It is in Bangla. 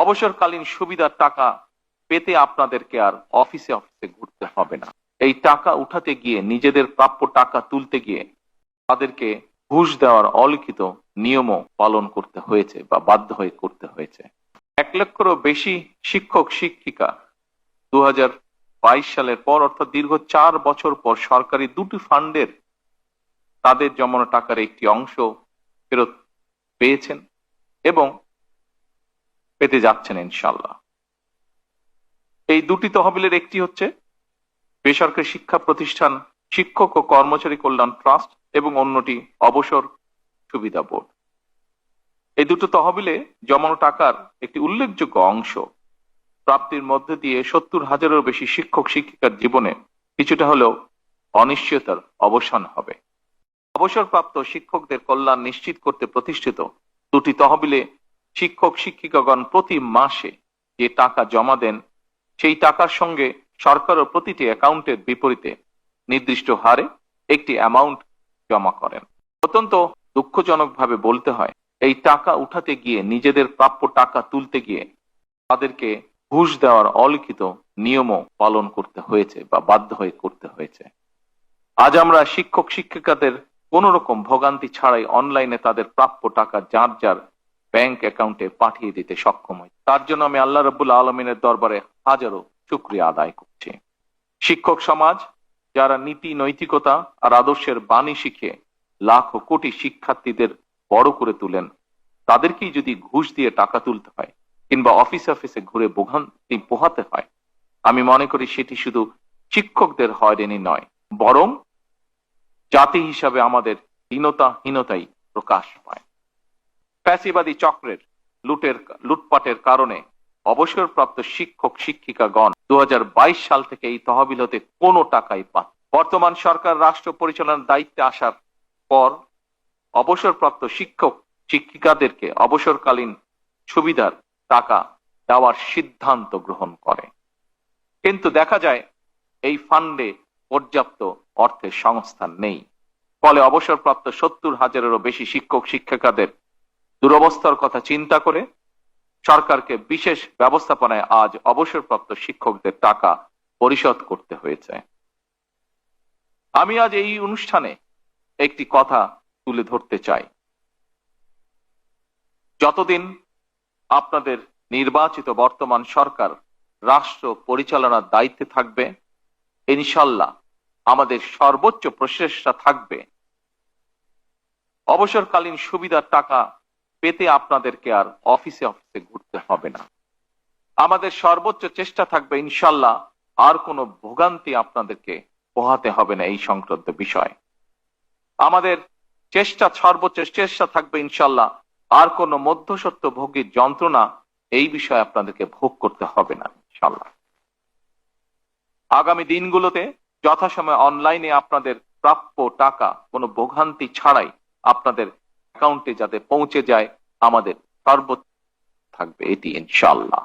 অবসরকালীন সুবিধার টাকা পেতে আপনাদেরকে আর অফিসে অফিসে ঘুরতে হবে না। এই টাকা উঠাতে গিয়ে, নিজেদের প্রাপ্য টাকা তুলতে গিয়ে তাদেরকে ঘুষ দেওয়ার অলিখিত নিয়মও পালন করতে হয়েছে বা বাধ্য হয়ে করতে হয়েছে। 1 লক্ষেরও বেশি শিক্ষক শিক্ষিকা 2022 সালের পর, অর্থাৎ দীর্ঘ 4 বছর পর সরকারি দুটি ফান্ডের তাদের জমানো টাকার একটি অংশ ফেরত পেয়েছেন এবং পেতে যাচ্ছেন ইনশাআল্লাহ। এই দুটি তহবিলের একটি হচ্ছে বেসরকারি শিক্ষা প্রতিষ্ঠান শিক্ষক ও কর্মচারী কল্যাণ ট্রাস্ট এবং অন্যটি অবসর সুবিধা বোর্ড। এই দুটো তহবিলে জমানো টাকার একটি উল্লেখযোগ্য অংশ প্রাপ্তির মধ্যে দিয়ে 70,000-এরও বেশি শিক্ষক শিক্ষিকার জীবনে কিছুটা হলেও অনিশ্চয়তার অবসান হবে। অবসরপ্রাপ্ত শিক্ষকদের কল্যাণ নিশ্চিত করতে প্রতিষ্ঠিত দুটি তহবিলে শিক্ষক শিক্ষিকাগণ প্রতি মাসে যে টাকা জমা দেন, সেই টাকার সঙ্গে সরকারও প্রতিটি অ্যাকাউন্টের বিপরীতে নির্দিষ্ট হারে একটি অ্যামাউন্ট জমা করেন। অত্যন্ত দুঃখজনকভাবে বলতে হয়, এই টাকা উঠাতে গিয়ে, নিজেদের প্রাপ্য টাকা তুলতে গিয়ে তাদেরকে ঘুষ দেওয়ার অলিখিত নিয়মও পালন করতে হয়েছে বা বাধ্য হয়ে করতে হয়েছে। আজ আমরা শিক্ষক শিক্ষিকাদের কোন রকম ভোগান্তি ছাড়াই অনলাইনে তাদের প্রাপ্য টাকা যার যার ব্যাংক অ্যাকাউন্টে পাঠিয়ে দিতে সক্ষম হই। তার জন্য আমি আল্লাহ রাব্বুল আলামিনের দরবারে হাজারো শুকরিয়া আদায় করছি। শিক্ষক সমাজ যারা নীতি নৈতিকতা আর আদর্শের বাণী শিখে লাখো কোটি শিক্ষার্থীদের বড় করে তুলেন, তাদেরকেই যদি ঘুষ দিয়ে টাকা তুলতে হয় কিংবা অফিসে অফিসে ঘুরে ভোগান্তি পোহাতে হয়, আমি মনে করি সেটি শুধু শিক্ষকদের হয়রানি নয়, বরং জাতি হিসাবে আমাদের হীনতাই প্রকাশ পায়। ফ্যাসিবাদী চক্রের লুটপাটের কারণে অবসরপ্রাপ্ত শিক্ষক শিক্ষিকাগণ 2022 সাল থেকে এই তহবিল হতে কোনো টাকাই পান। বর্তমান সরকার রাষ্ট্র পরিচালনার দায়িত্বে আসার পর অবসরপ্রাপ্ত শিক্ষক শিক্ষিকাদেরকে অবসরকালীন সুবিধার টাকা দেওয়ার সিদ্ধান্ত গ্রহণ করে, কিন্তু দেখা যায় এই ফান্ডে পর্যাপ্ত অর্থের সংস্থান নেই। ফলে অবসরপ্রাপ্ত 70,000-এরও বেশি শিক্ষক শিক্ষিকাদের দুরবস্থার কথা চিন্তা করে সরকারকে বিশেষ ব্যবস্থাপনায় আজ অবসরপ্রাপ্ত শিক্ষকদের টাকা পরিশোধ করতে হয়েছে। আমি আজ এই অনুষ্ঠানে একটি কথা তুলে ধরতে চাই। যতদিন আপনাদের নির্বাচিত বর্তমান সরকার রাষ্ট্র পরিচালনার দায়িত্বে থাকবে, ইনশাআল্লাহ আমাদের সর্বোচ্চ প্রচেষ্টা থাকবে অবসরকালীন সুবিধার টাকা পেতে আপনাদেরকে আর অফিসে অফিসে ঘুরতে হবে না। আমাদের সর্বোচ্চ চেষ্টা থাকবে ইনশাআল্লাহ আর কোনো ভোগান্তি আপনাদেরকে পোহাতে হবে না। এই সংক্রান্ত বিষয় আমাদের সর্বোচ্চ চেষ্টা থাকবে ইনশাআল্লাহ আর কোনো মধ্যস্বত্ব ভোগীর যন্ত্রণা এই বিষয়ে আপনাদেরকে ভোগ করতে হবে না ইনশাআল্লাহ। আগামী দিনগুলোতে যথাসময়ে অনলাইনে আপনাদের প্রাপ্য টাকা কোনো ভোগান্তি ছাড়াই আপনাদের অ্যাকাউন্টে যাতে পৌঁছে যায়, আমাদের সর্বোচ্চ থাকবে এটি ইনশাআল্লাহ।